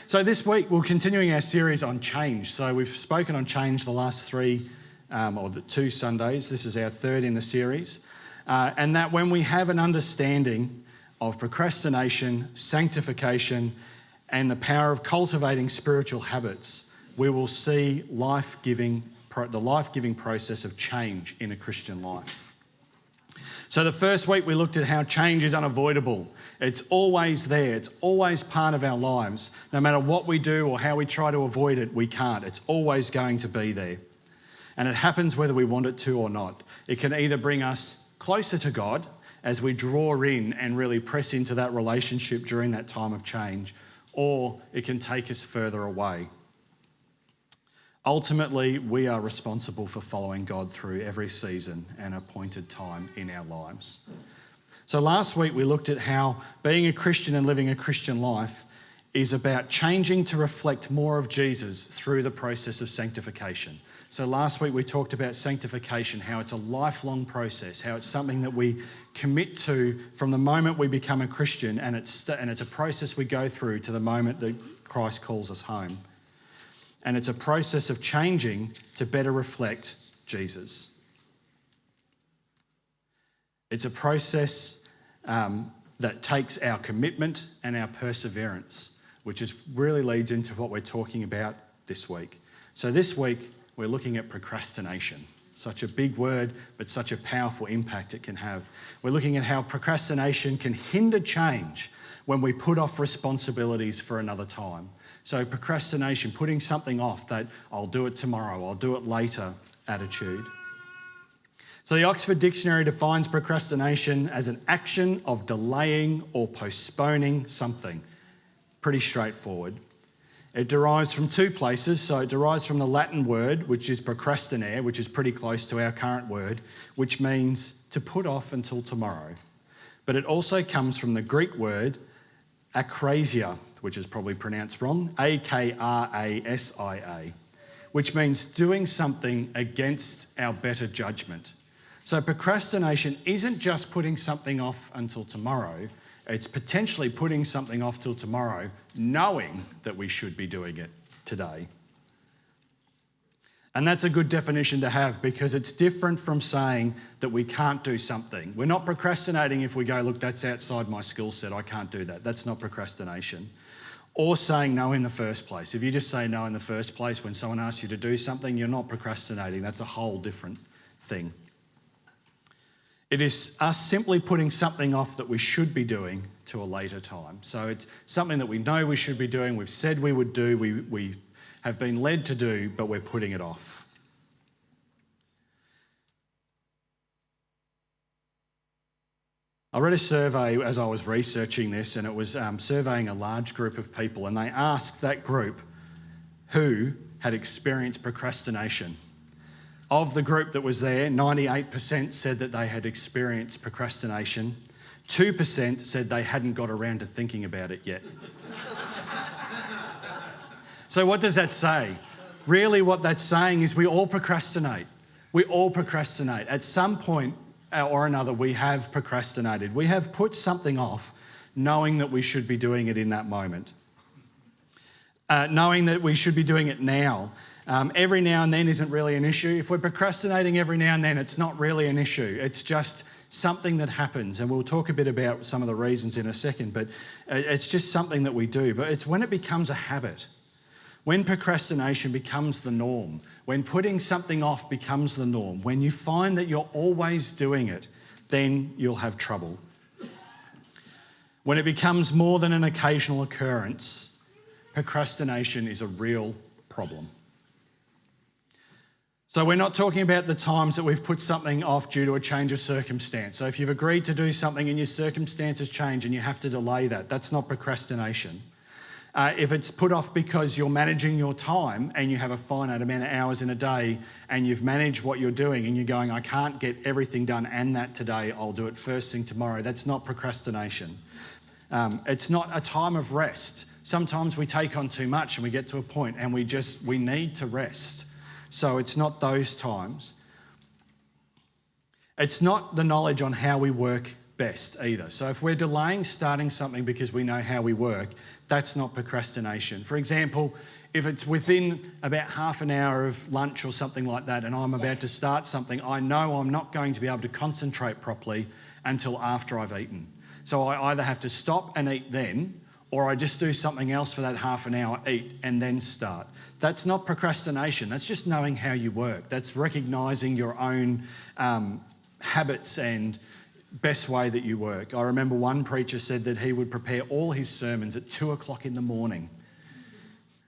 So this week we're continuing our series on change. So we've spoken on change the last two Sundays. This is our third in the series. And that when we have an understanding of procrastination, sanctification, and the power of cultivating spiritual habits, we will see the life-giving process of change in a Christian life. So the first week we looked at how change is unavoidable. It's always there. It's always part of our lives. No matter what we do or how we try to avoid it, we can't. It's always going to be there. And it happens whether we want it to or not. It can either bring us closer to God as we draw in and really press into that relationship during that time of change, or it can take us further away. Ultimately, we are responsible for following God through every season and appointed time in our lives. So last week we looked at how being a Christian and living a Christian life is about changing to reflect more of Jesus through the process of sanctification. So last week we talked about sanctification, how it's a lifelong process, how it's something that we commit to from the moment we become a Christian, and it's a process we go through to the moment that Christ calls us home. And it's a process of changing to better reflect Jesus. It's a process that takes our commitment and our perseverance, which really leads into what we're talking about this week. So this week, we're looking at procrastination. Such a big word, but such a powerful impact it can have. We're looking at how procrastination can hinder change when we put off responsibilities for another time. So procrastination, putting something off, that I'll do it tomorrow, I'll do it later attitude. So the Oxford Dictionary defines procrastination as an action of delaying or postponing something. Pretty straightforward. It derives from two places. So it derives from the Latin word, which is procrastinare, which is pretty close to our current word, which means to put off until tomorrow. But it also comes from the Greek word akrasia, which is probably pronounced wrong, A-K-R-A-S-I-A, which means doing something against our better judgment. So procrastination isn't just putting something off until tomorrow, it's potentially putting something off till tomorrow, knowing that we should be doing it today. And that's a good definition to have, because it's different from saying that we can't do something. We're not procrastinating if we go, look, that's outside my skill set, I can't do that. That's not procrastination. Or saying no in the first place. If you just say no in the first place when someone asks you to do something, you're not procrastinating. That's a whole different thing. It is us simply putting something off that we should be doing to a later time. So it's something that we know we should be doing, we've said we would do, we have been led to do, but we're putting it off. I read a survey as I was researching this, and it was surveying a large group of people, and they asked that group who had experienced procrastination. Of the group that was there, 98% said that they had experienced procrastination. 2% said they hadn't got around to thinking about it yet. So what does that say? Really what that's saying is we all procrastinate. We all procrastinate. At some point or another, we have procrastinated. We have put something off knowing that we should be doing it in that moment. Knowing that we should be doing it now. Every now and then isn't really an issue. If we're procrastinating every now and then, it's not really an issue. It's just something that happens, and we'll talk a bit about some of the reasons in a second, but it's just something that we do. But it's when it becomes a habit, when procrastination becomes the norm, when putting something off becomes the norm, when you find that you're always doing it, then you'll have trouble. When it becomes more than an occasional occurrence, procrastination is a real problem. So we're not talking about the times that we've put something off due to a change of circumstance. So if you've agreed to do something and your circumstances change and you have to delay that, that's not procrastination. If it's put off because you're managing your time and you have a finite amount of hours in a day and you've managed what you're doing and you're going, I can't get everything done and that today, I'll do it first thing tomorrow, that's not procrastination. It's not a time of rest. Sometimes we take on too much and we get to a point and we need to rest. So it's not those times. It's not the knowledge on how we work best either. So if we're delaying starting something because we know how we work, that's not procrastination. For example, if it's within about half an hour of lunch or something like that and I'm about to start something, I know I'm not going to be able to concentrate properly until after I've eaten. So I either have to stop and eat then, or I just do something else for that half an hour, eat, and then start. That's not procrastination. That's just knowing how you work. That's recognising your own habits and best way that you work. I remember one preacher said that he would prepare all his sermons at 2 o'clock in the morning.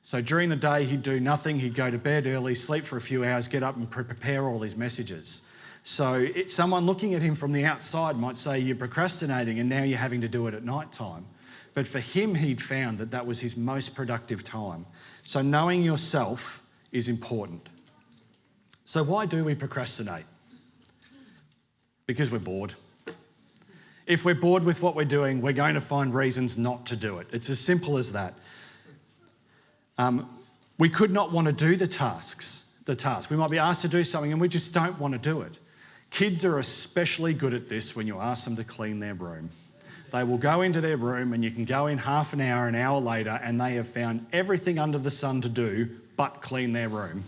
So during the day, he'd do nothing. He'd go to bed early, sleep for a few hours, get up and prepare all his messages. So someone looking at him from the outside might say, you're procrastinating and now you're having to do it at night time. But for him, he'd found that that was his most productive time. So knowing yourself is important. So why do we procrastinate? Because we're bored. If we're bored with what we're doing, we're going to find reasons not to do it. It's as simple as that. We could not want to do the task. We might be asked to do something and we just don't want to do it. Kids are especially good at this when you ask them to clean their room. They will go into their room and you can go in half an hour later and they have found everything under the sun to do but clean their room.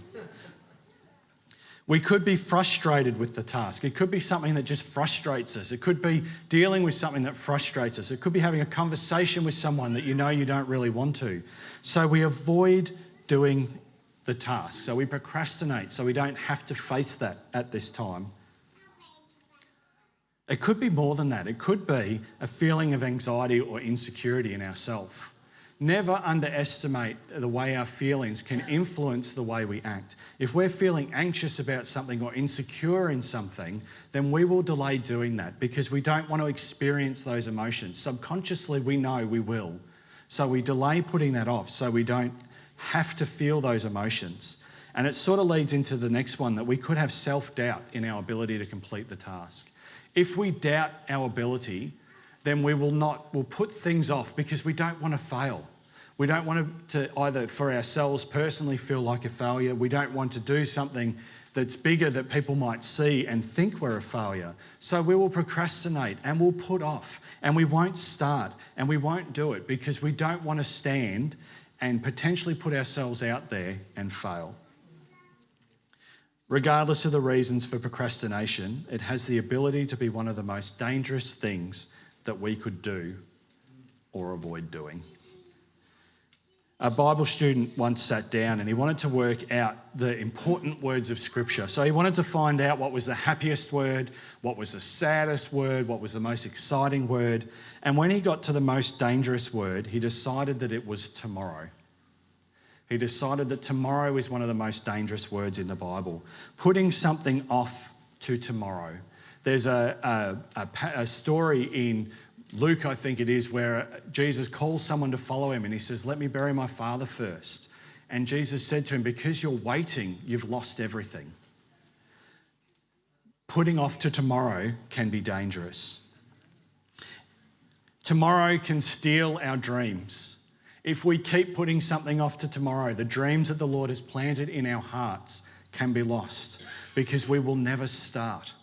We could be frustrated with the task. It could be something that just frustrates us. It could be dealing with something that frustrates us. It could be having a conversation with someone that you know you don't really want to. So we avoid doing the task. So we procrastinate so we don't have to face that at this time. It could be more than that. It could be a feeling of anxiety or insecurity in ourselves. Never underestimate the way our feelings can influence the way we act. If we're feeling anxious about something or insecure in something, then we will delay doing that because we don't want to experience those emotions. Subconsciously, we know we will. So we delay putting that off so we don't have to feel those emotions. And it sort of leads into the next one, that we could have self-doubt in our ability to complete the task. If we doubt our ability, then we'll put things off because we don't want to fail. We don't want to either for ourselves personally feel like a failure. We don't want to do something that's bigger that people might see and think we're a failure. So we will procrastinate and we'll put off and we won't start and we won't do it because we don't want to stand and potentially put ourselves out there and fail. Regardless of the reasons for procrastination, it has the ability to be one of the most dangerous things that we could do or avoid doing. A Bible student once sat down and he wanted to work out the important words of Scripture. So he wanted to find out what was the happiest word, what was the saddest word, what was the most exciting word. And when he got to the most dangerous word, he decided that it was tomorrow. He decided that tomorrow is one of the most dangerous words in the Bible. Putting something off to tomorrow. There's a story in Luke, I think it is, where Jesus calls someone to follow him and he says, let me bury my father first. And Jesus said to him, because you're waiting, you've lost everything. Putting off to tomorrow can be dangerous. Tomorrow can steal our dreams. If we keep putting something off to tomorrow, the dreams that the Lord has planted in our hearts can be lost because we will never start.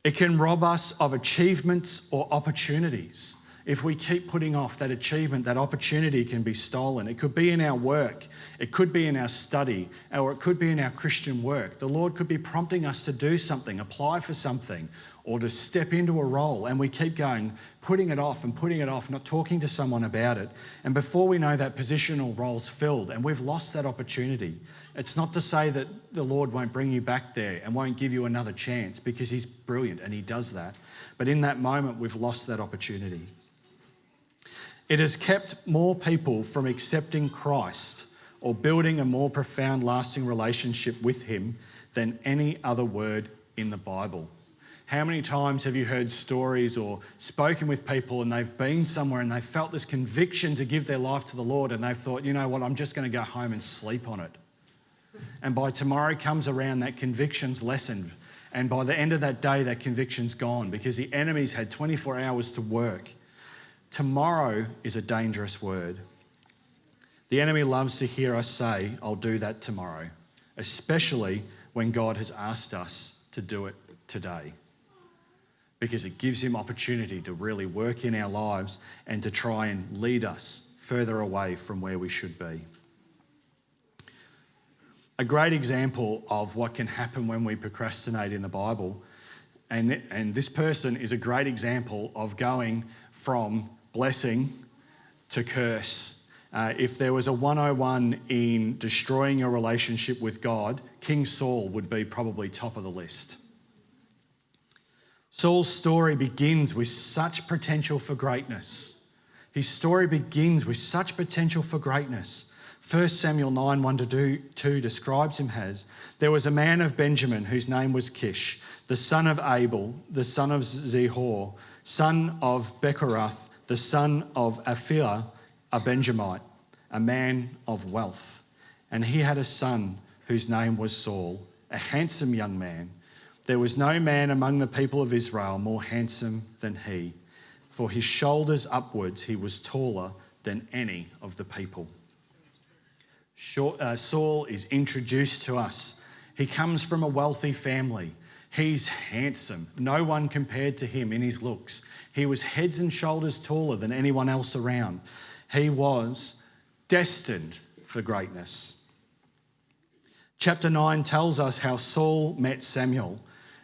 It can rob us of achievements or opportunities. If we keep putting off that achievement, that opportunity can be stolen. It could be in our work, it could be in our study, or it could be in our Christian work. The Lord could be prompting us to do something, apply for something, or to step into a role, and we keep going, putting it off, not talking to someone about it. And before we know, that position or role's filled and we've lost that opportunity. It's not to say that the Lord won't bring you back there and won't give you another chance, because he's brilliant and he does that. But in that moment, we've lost that opportunity. It has kept more people from accepting Christ or building a more profound, lasting relationship with him than any other word in the Bible. How many times have you heard stories or spoken with people and they've been somewhere and they've felt this conviction to give their life to the Lord and they've thought, you know what, I'm just going to go home and sleep on it. And by tomorrow comes around, that conviction's lessened. And by the end of that day, that conviction's gone because the enemy's had 24 hours to work. Tomorrow is a dangerous word. The enemy loves to hear us say, I'll do that tomorrow, especially when God has asked us to do it today. because it gives him opportunity to really work in our lives and to try and lead us further away from where we should be. A great example of what can happen when we procrastinate in the Bible, and this person is a great example of going from blessing to curse. If there was a 101 in destroying your relationship with God, King Saul would be probably top of the list. Saul's story begins with such potential for greatness. His story begins with such potential for greatness. 1 Samuel 9, 1-2 describes him as, there was a man of Benjamin whose name was Kish, the son of Abel, the son of Zehor, son of Bechorath, the son of Aphiah, a Benjamite, a man of wealth. And he had a son whose name was Saul, a handsome young man. There was no man among the people of Israel more handsome than he. For his shoulders upwards he was taller than any of the people. Saul is introduced to us. He comes from a wealthy family. He's handsome. No one compared to him in his looks. He was heads and shoulders taller than anyone else around. He was destined for greatness. Chapter 9 tells us how Saul met Samuel.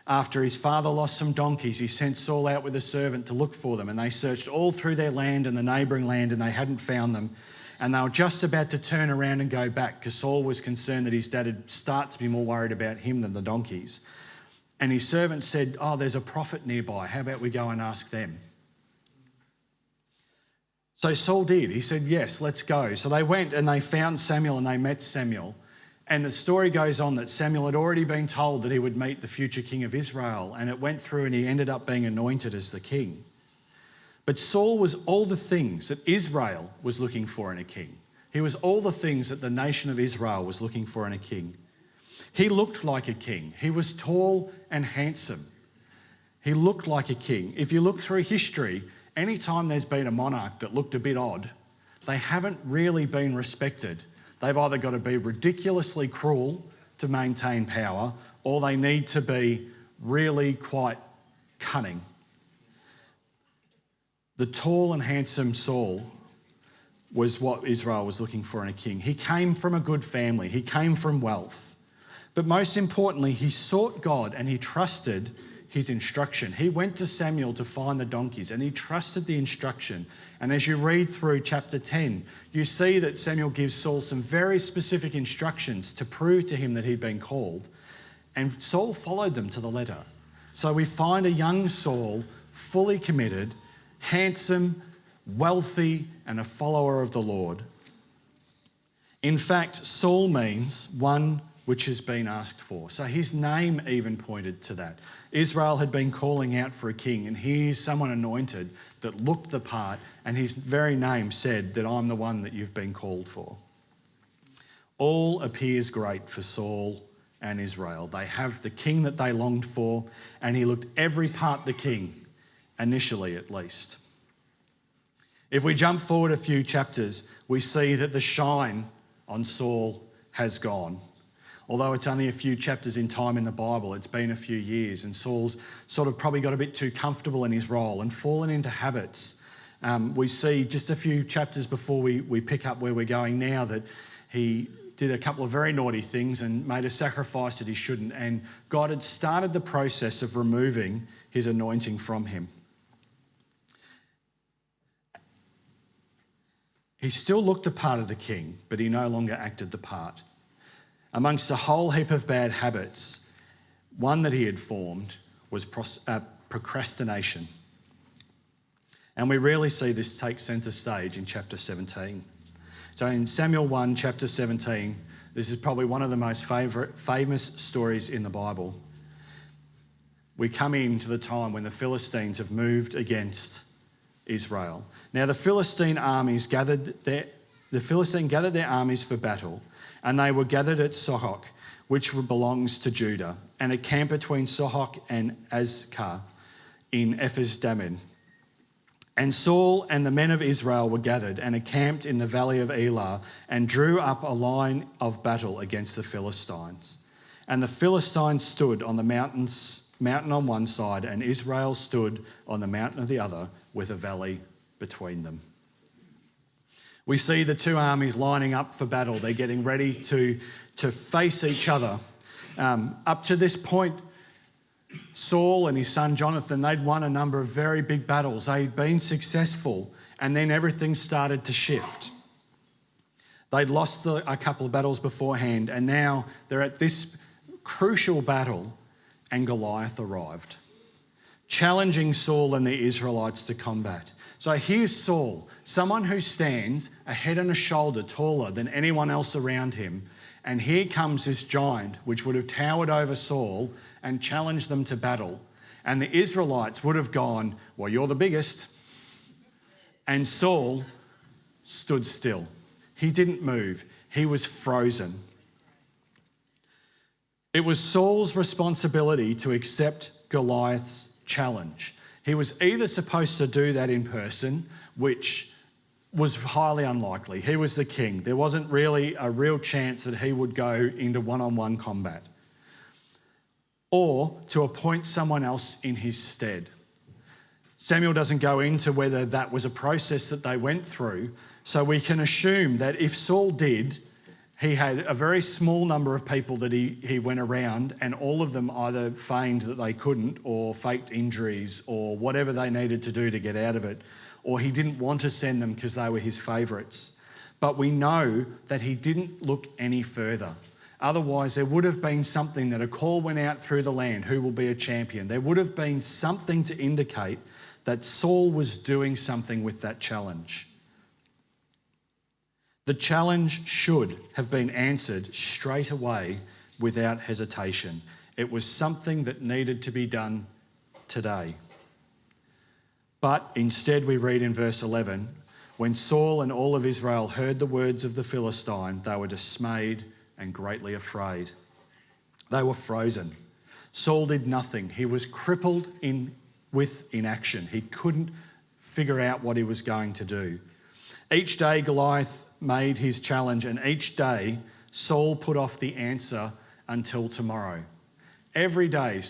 After his father lost some donkeys, he sent Saul out with a servant to look for them, and they searched all through their land and the neighbouring land, and they hadn't found them. And they were just about to turn around and go back because Saul was concerned that his dad had started to be more worried about him than the donkeys. And his servant said, oh, there's a prophet nearby. How about we go and ask them? So Saul did. He said, yes, let's go. So they went and they found Samuel and they met Samuel. And the story goes on that Samuel had already been told that he would meet the future king of Israel. And it went through and he ended up being anointed as the king. But Saul was all the things that Israel was looking for in a king. He was all the things that the nation of Israel was looking for in a king. He looked like a king. He was tall and handsome. He looked like a king. If you look through history, anytime there's been a monarch that looked a bit odd, they haven't really been respected. They've either got to be ridiculously cruel to maintain power, or they need to be really quite cunning. The tall and handsome Saul was what Israel was looking for in a king. He came from a good family. He came from wealth. But most importantly, he sought God and he trusted his instruction. He went to Samuel to find the donkeys and he trusted the instruction. And as you read through chapter 10, you see that Samuel gives Saul some very specific instructions to prove to him that he'd been called. And Saul followed them to the letter. So we find a young Saul fully committed, handsome, wealthy, and a follower of the Lord. In fact, Saul means one which has been asked for. So his name even pointed to that. Israel had been calling out for a king, and here's someone anointed that looked the part, and his very name said that I'm the one that you've been called for. All appears great for Saul and Israel. They have the king that they longed for, and he looked every part the king, initially at least. If we jump forward a few chapters, we see that the shine on Saul has gone. Although it's only a few chapters in time in the Bible, it's been a few years, and Saul's sort of probably got a bit too comfortable in his role and fallen into habits. We see just a few chapters before we pick up where we're going now that he did a couple of very naughty things and made a sacrifice that he shouldn't, and God had started the process of removing his anointing from him. He still looked the part of the king, but he no longer acted the part. Amongst a whole heap of bad habits, one that he had formed was procrastination. And we really see this take centre stage in chapter 17. So in Samuel 1, chapter 17, this is probably one of the most famous stories in the Bible. We come into the time when the Philistines have moved against Israel. Now the Philistine gathered their armies for battle, and they were gathered at Sohok, which belongs to Judah, and a camp between Sohok and Azekah in Ephes-dammim. And Saul and the men of Israel were gathered and encamped in the valley of Elah and drew up a line of battle against the Philistines. And the Philistines stood on the mountains mountain on one side and Israel stood on the mountain of the other with a valley between them. We see the two armies lining up for battle. They're getting ready to face each other. Up to this point, Saul and his son Jonathan, they'd won a number of very big battles. They'd been successful, and then everything started to shift. They'd lost a couple of battles beforehand, and now they're at this crucial battle, and Goliath arrived, challenging Saul and the Israelites to combat. So here's Saul, someone who stands a head and a shoulder taller than anyone else around him. And here comes this giant, which would have towered over Saul and challenged them to battle. And the Israelites would have gone, well, you're the biggest. And Saul stood still. He didn't move. He was frozen. It was Saul's responsibility to accept Goliath's challenge. He was either supposed to do that in person, which was highly unlikely. He was the king. There wasn't really a real chance that he would go into one-on-one combat. Or to appoint someone else in his stead. Samuel doesn't go into whether that was a process that they went through, so we can assume that if Saul did, he had a very small number of people that he went around, and all of them either feigned that they couldn't or faked injuries or whatever they needed to do to get out of it, or he didn't want to send them because they were his favourites. But we know that he didn't look any further. Otherwise, there would have been something that a call went out through the land, who will be a champion. There would have been something to indicate that Saul was doing something with that challenge. The challenge should have been answered straight away without hesitation. It was something that needed to be done today. But instead we read in verse 11, when Saul and all of Israel heard the words of the Philistine, they were dismayed and greatly afraid. They were frozen. Saul did nothing. He was crippled with inaction. He couldn't figure out what he was going to do. Each day Goliath made his challenge, and each day Saul put off the answer until tomorrow. Every day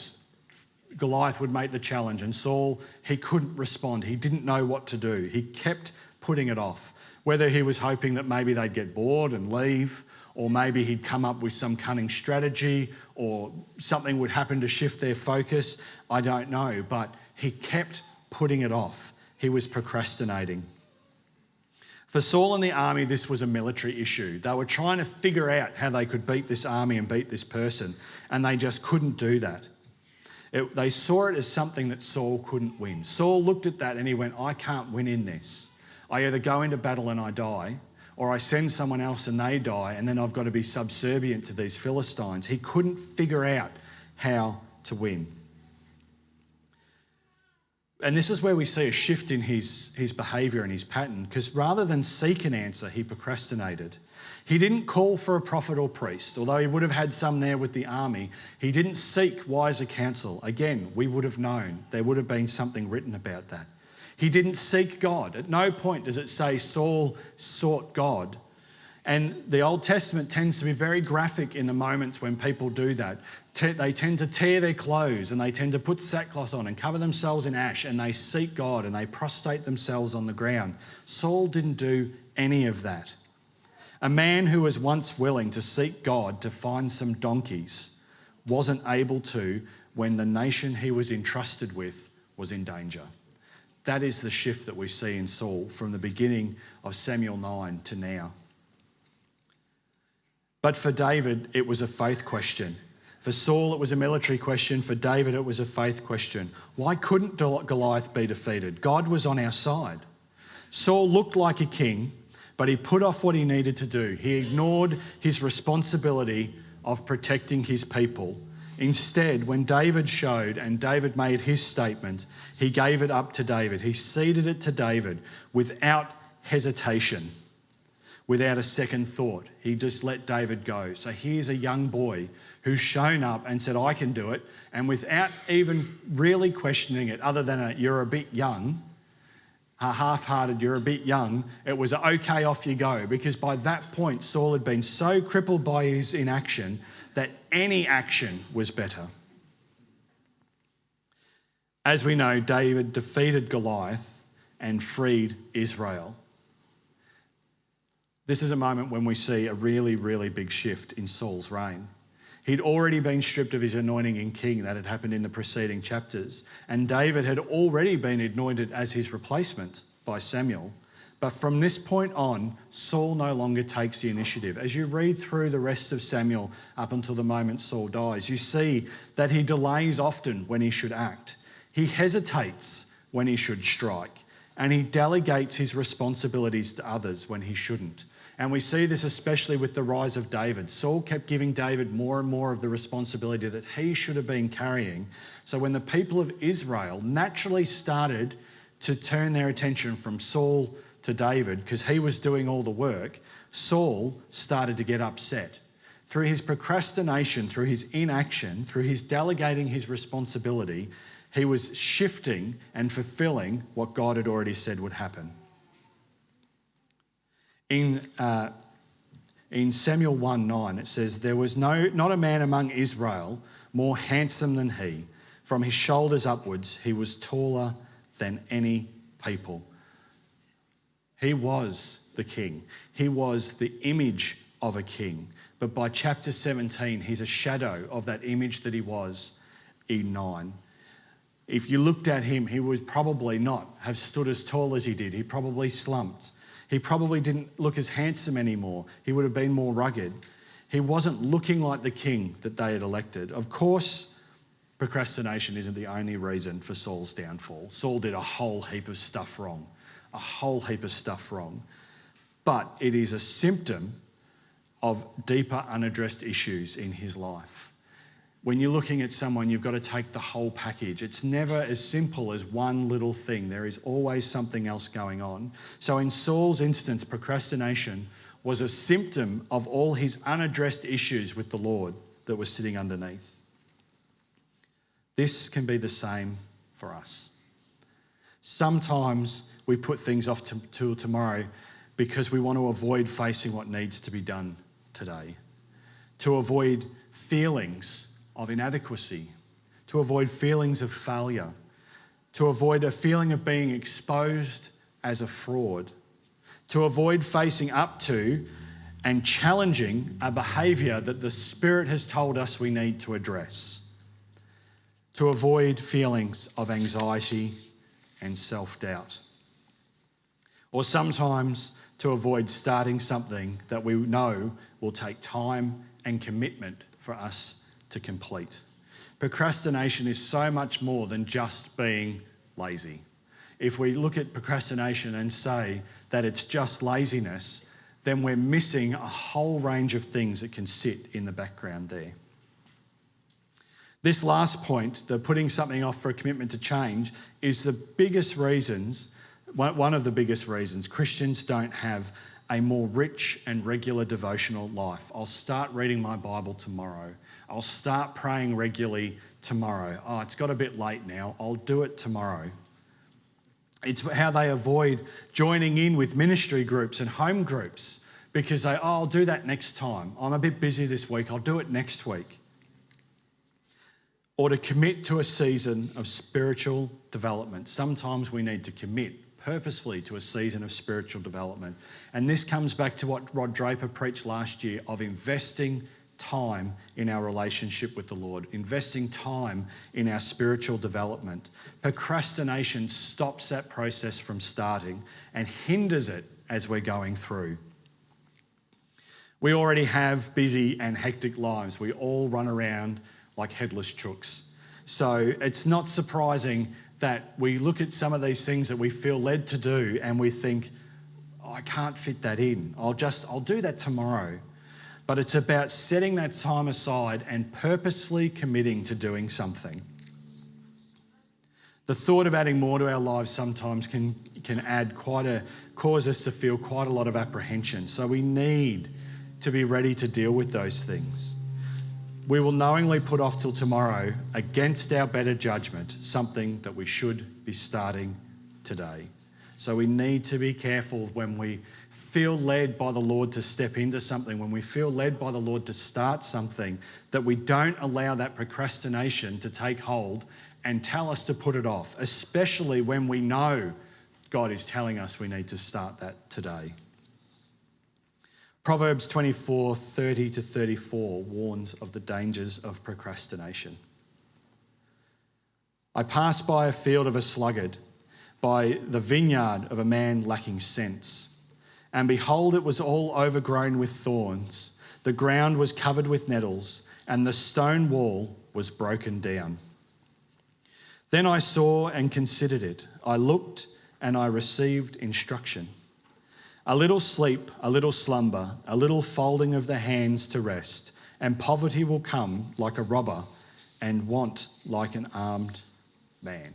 Goliath would make the challenge, and Saul, he couldn't respond. He didn't know what to do. He kept putting it off. Whether he was hoping that maybe they'd get bored and leave, or maybe he'd come up with some cunning strategy, or something would happen to shift their focus, I don't know. But he kept putting it off. He was procrastinating. For Saul and the army, this was a military issue. They were trying to figure out how they could beat this army and beat this person, and they just couldn't do that. They saw it as something that Saul couldn't win. Saul looked at that and he went, I can't win in this. I either go into battle and I die, or I send someone else and they die, and then I've got to be subservient to these Philistines. He couldn't figure out how to win. And this is where we see a shift in his behaviour and his pattern, because rather than seek an answer, he procrastinated. He didn't call for a prophet or priest, although he would have had some there with the army. He didn't seek wiser counsel. Again, we would have known. There would have been something written about that. He didn't seek God. At no point does it say Saul sought God. And the Old Testament tends to be very graphic in the moments when people do that. They tend to tear their clothes and they tend to put sackcloth on and cover themselves in ash, and they seek God and they prostrate themselves on the ground. Saul didn't do any of that. A man who was once willing to seek God to find some donkeys wasn't able to when the nation he was entrusted with was in danger. That is the shift that we see in Saul from the beginning of Samuel 9 to now. But for David, it was a faith question. For Saul, it was a military question. For David, it was a faith question. Why couldn't Goliath be defeated? God was on our side. Saul looked like a king, but he put off what he needed to do. He ignored his responsibility of protecting his people. Instead, when David showed and David made his statement, he gave it up to David. He ceded it to David without hesitation, without a second thought. He just let David go. So here's a young boy who's shown up and said, I can do it. And without even really questioning it, other than you're a bit young, a half-hearted, you're a bit young, it was okay, off you go. Because by that point, Saul had been so crippled by his inaction that any action was better. As we know, David defeated Goliath and freed Israel. This is a moment when we see a really, really big shift in Saul's reign. He'd already been stripped of his anointing in king that had happened in the preceding chapters, and David had already been anointed as his replacement by Samuel. But from this point on, Saul no longer takes the initiative. As you read through the rest of Samuel up until the moment Saul dies, you see that he delays often when he should act. He hesitates when he should strike, and he delegates his responsibilities to others when he shouldn't. And we see this especially with the rise of David. Saul kept giving David more and more of the responsibility that he should have been carrying. So when the people of Israel naturally started to turn their attention from Saul to David, because he was doing all the work, Saul started to get upset. Through his procrastination, through his inaction, through his delegating his responsibility, he was shifting and fulfilling what God had already said would happen. In Samuel 1:9, it says, "There was not a man among Israel more handsome than he. From his shoulders upwards, he was taller than any people." He was the king. He was the image of a king. But by chapter 17, he's a shadow of that image that he was in 9. If you looked at him, he would probably not have stood as tall as he did. He probably slumped. He probably didn't look as handsome anymore. He would have been more rugged. He wasn't looking like the king that they had elected. Of course, procrastination isn't the only reason for Saul's downfall. Saul did a whole heap of stuff wrong. But it is a symptom of deeper unaddressed issues in his life. When you're looking at someone, you've got to take the whole package. It's never as simple as one little thing. There is always something else going on. So in Saul's instance, procrastination was a symptom of all his unaddressed issues with the Lord that was sitting underneath. This can be the same for us. Sometimes we put things off till tomorrow because we want to avoid facing what needs to be done today, to avoid feelings of inadequacy, to avoid feelings of failure, to avoid a feeling of being exposed as a fraud, to avoid facing up to and challenging a behaviour that the Spirit has told us we need to address, to avoid feelings of anxiety and self-doubt, or sometimes to avoid starting something that we know will take time and commitment for us to complete. Procrastination is so much more than just being lazy. If we look at procrastination and say that it's just laziness, then we're missing a whole range of things that can sit in the background there. This last point, the putting something off for a commitment to change, is the biggest reasons, one of the biggest reasons Christians don't have a more rich and regular devotional life. I'll start reading my Bible tomorrow. I'll start praying regularly tomorrow. Oh, it's got a bit late now. I'll do it tomorrow. It's how they avoid joining in with ministry groups and home groups because I'll do that next time. I'm a bit busy this week. I'll do it next week. Or to commit to a season of spiritual development. Sometimes we need to commit purposefully to a season of spiritual development. And this comes back to what Rod Draper preached last year of investing time in our relationship with the Lord, investing time in our spiritual development. Procrastination stops that process from starting and hinders it as we're going through. We already have busy and hectic lives. We all run around like headless chooks. So it's not surprising that we look at some of these things that we feel led to do and we think, oh, I can't fit that in. I'll do that tomorrow. But it's about setting that time aside and purposefully committing to doing something. The thought of adding more to our lives sometimes can cause us to feel quite a lot of apprehension. So we need to be ready to deal with those things. We will knowingly put off till tomorrow against our better judgment something that we should be starting today. So we need to be careful when we feel led by the Lord to step into something, when we feel led by the Lord to start something, that we don't allow that procrastination to take hold and tell us to put it off, especially when we know God is telling us we need to start that today. Proverbs 24:30-34 warns of the dangers of procrastination. I passed by a field of a sluggard, by the vineyard of a man lacking sense. And behold, it was all overgrown with thorns. The ground was covered with nettles, and the stone wall was broken down. Then I saw and considered it. I looked and I received instruction. A little sleep, a little slumber, a little folding of the hands to rest, and poverty will come like a robber, and want like an armed man.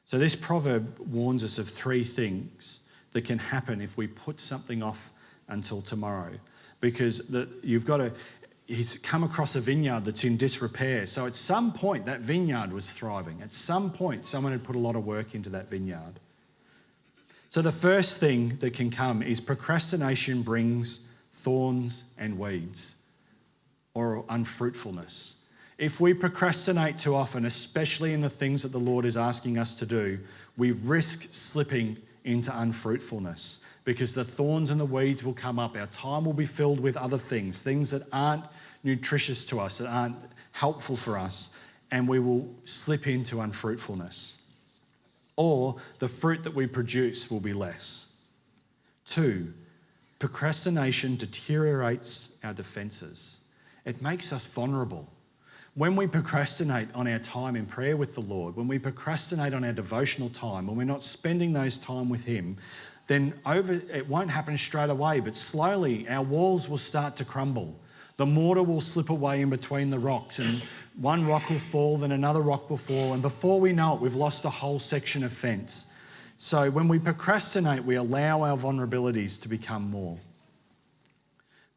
So this proverb warns us of three things that can happen if we put something off until tomorrow. Because he's come across a vineyard that's in disrepair. So at some point, that vineyard was thriving. At some point, someone had put a lot of work into that vineyard. So the first thing that can come is procrastination brings thorns and weeds, or unfruitfulness. If we procrastinate too often, especially in the things that the Lord is asking us to do, we risk slipping into unfruitfulness, because the thorns and the weeds will come up. Our time will be filled with other things that aren't nutritious to us, that aren't helpful for us, and we will slip into unfruitfulness. Or the fruit that we produce will be less. 2, procrastination deteriorates our defences. It makes us vulnerable. When we procrastinate on our time in prayer with the Lord, when we procrastinate on our devotional time, when we're not spending those time with Him, then it won't happen straight away, but slowly our walls will start to crumble. The mortar will slip away in between the rocks, and one rock will fall, then another rock will fall, and before we know it, we've lost a whole section of fence. So when we procrastinate, we allow our vulnerabilities to become more.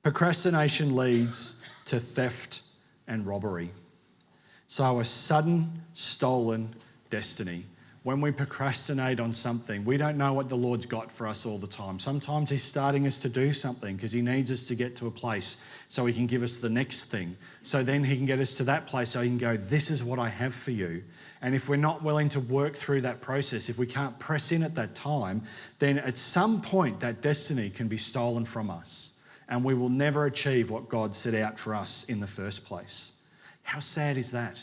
Procrastination leads to theft and robbery. So a sudden, stolen destiny. When we procrastinate on something, we don't know what the Lord's got for us all the time. Sometimes He's starting us to do something because He needs us to get to a place so He can give us the next thing. So then He can get us to that place so He can go, this is what I have for you. And if we're not willing to work through that process, if we can't press in at that time, then at some point that destiny can be stolen from us, and we will never achieve what God set out for us in the first place. How sad is that?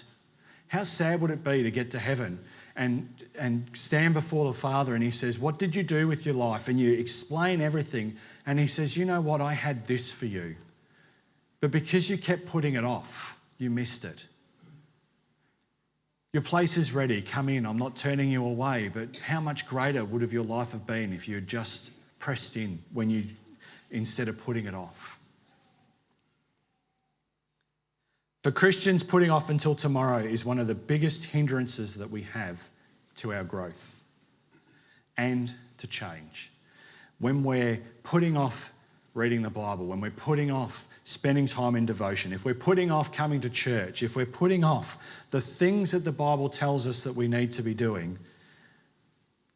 How sad would it be to get to heaven and stand before the Father, and He says, what did you do with your life? And you explain everything, and He says, you know what, I had this for you. But because you kept putting it off, you missed it. Your place is ready, come in, I'm not turning you away, but how much greater would have your life have been if you had just pressed in instead of putting it off? For Christians, putting off until tomorrow is one of the biggest hindrances that we have to our growth and to change. When we're putting off reading the Bible, when we're putting off spending time in devotion, if we're putting off coming to church, if we're putting off the things that the Bible tells us that we need to be doing,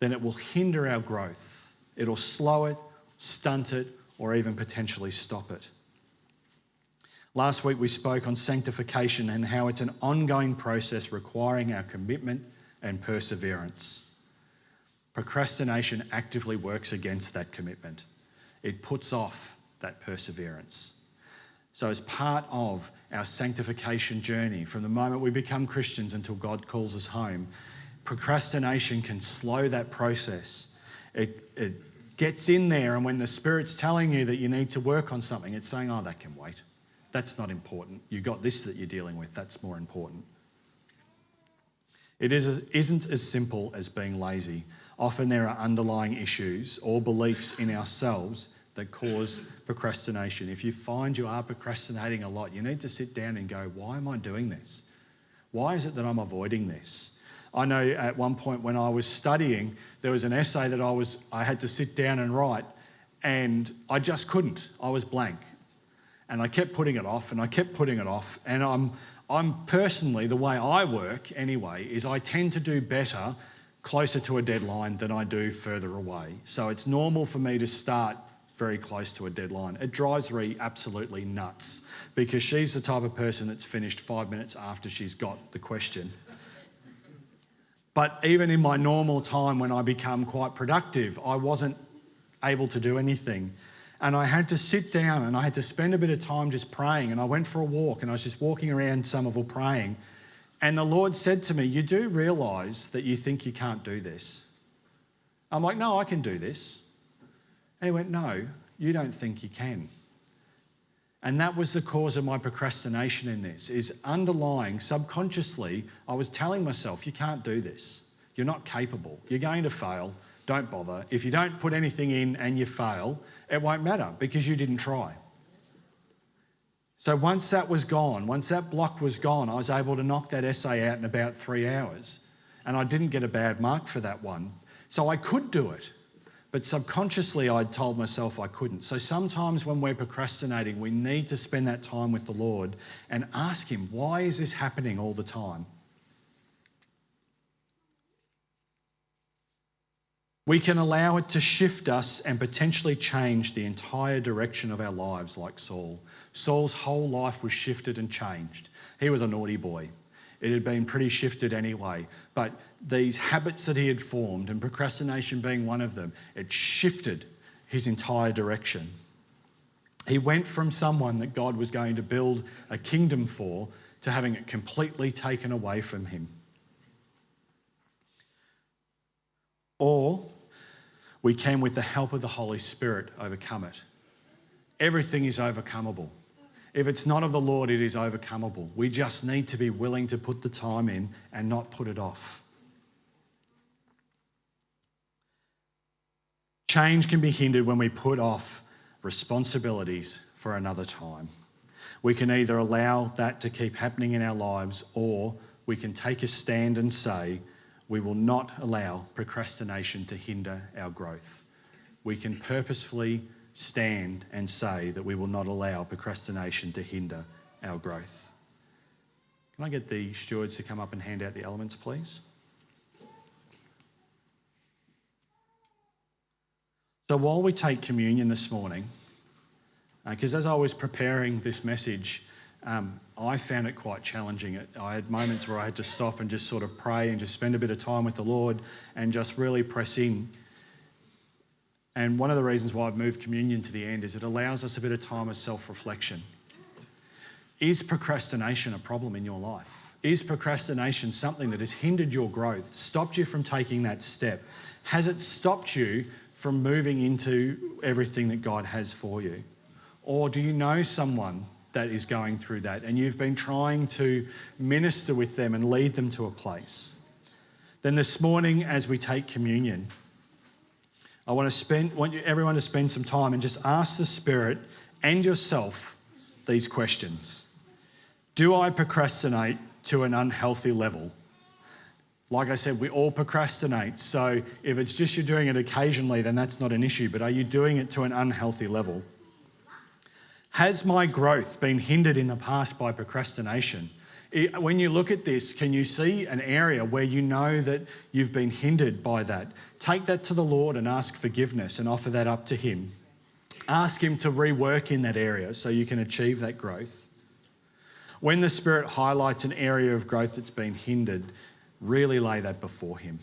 then it will hinder our growth. It'll slow it, stunt it, or even potentially stop it. Last week we spoke on sanctification and how it's an ongoing process requiring our commitment and perseverance. Procrastination actively works against that commitment. It puts off that perseverance. So as part of our sanctification journey, from the moment we become Christians until God calls us home, procrastination can slow that process. It gets in there, and when the Spirit's telling you that you need to work on something, it's saying, oh, that can wait. That's not important. You've got this that you're dealing with. That's more important. It isn't as simple as being lazy. Often there are underlying issues or beliefs in ourselves that cause procrastination. If you find you are procrastinating a lot, you need to sit down and go, why am I doing this? Why is it that I'm avoiding this? I know at one point when I was studying, there was an essay that I had to sit down and write, and I just couldn't. I was blank. And I kept putting it off, and I kept putting it off. And I'm personally, the way I work anyway, is I tend to do better closer to a deadline than I do further away. So it's normal for me to start very close to a deadline. It drives Ree absolutely nuts, because she's the type of person that's finished 5 minutes after she's got the question. But even in my normal time when I become quite productive, I wasn't able to do anything. And I had to sit down and I had to spend a bit of time just praying. And I went for a walk and I was just walking around Somerville praying. And the Lord said to me, you do realise that you think you can't do this? I'm like, no, I can do this. And he went, no, you don't think you can. And that was the cause of my procrastination in this, is underlying, subconsciously, I was telling myself, you can't do this. You're not capable. You're going to fail. Don't bother. If you don't put anything in and you fail, it won't matter because you didn't try. So once that was gone, once that block was gone, I was able to knock that essay out in about 3 hours. And I didn't get a bad mark for that one. So I could do it. But subconsciously, I'd told myself I couldn't. So sometimes when we're procrastinating, we need to spend that time with the Lord and ask him, why is this happening all the time? We can allow it to shift us and potentially change the entire direction of our lives, like Saul. Saul's whole life was shifted and changed. He was a naughty boy. It had been pretty shifted anyway, but these habits that he had formed, and procrastination being one of them, it shifted his entire direction. He went from someone that God was going to build a kingdom for to having it completely taken away from him. Or we can, with the help of the Holy Spirit, overcome it. Everything is overcomable. If it's not of the Lord, it is overcomable. We just need to be willing to put the time in and not put it off. Change can be hindered when we put off responsibilities for another time. We can either allow that to keep happening in our lives, or we can take a stand and say, we will not allow procrastination to hinder our growth. We can purposefully stand and say that we will not allow procrastination to hinder our growth. Can I get the stewards to come up and hand out the elements, please? So while we take communion this morning, because as I was preparing this message, I found it quite challenging. I had moments where I had to stop and just sort of pray and just spend a bit of time with the Lord and just really press in. And one of the reasons why I've moved communion to the end is it allows us a bit of time of self-reflection. Is procrastination a problem in your life? Is procrastination something that has hindered your growth, stopped you from taking that step? Has it stopped you from moving into everything that God has for you? Or do you know someone that is going through that and you've been trying to minister with them and lead them to a place? Then this morning, as we take communion, I want everyone to spend some time and just ask the Spirit and yourself these questions. Do I procrastinate to an unhealthy level? Like I said, we all procrastinate. So if it's just you're doing it occasionally, then that's not an issue. But are you doing it to an unhealthy level? Has my growth been hindered in the past by procrastination? When you look at this, can you see an area where you know that you've been hindered by that? Take that to the Lord and ask forgiveness and offer that up to him. Ask him to rework in that area so you can achieve that growth. When the Spirit highlights an area of growth that's been hindered, really lay that before him.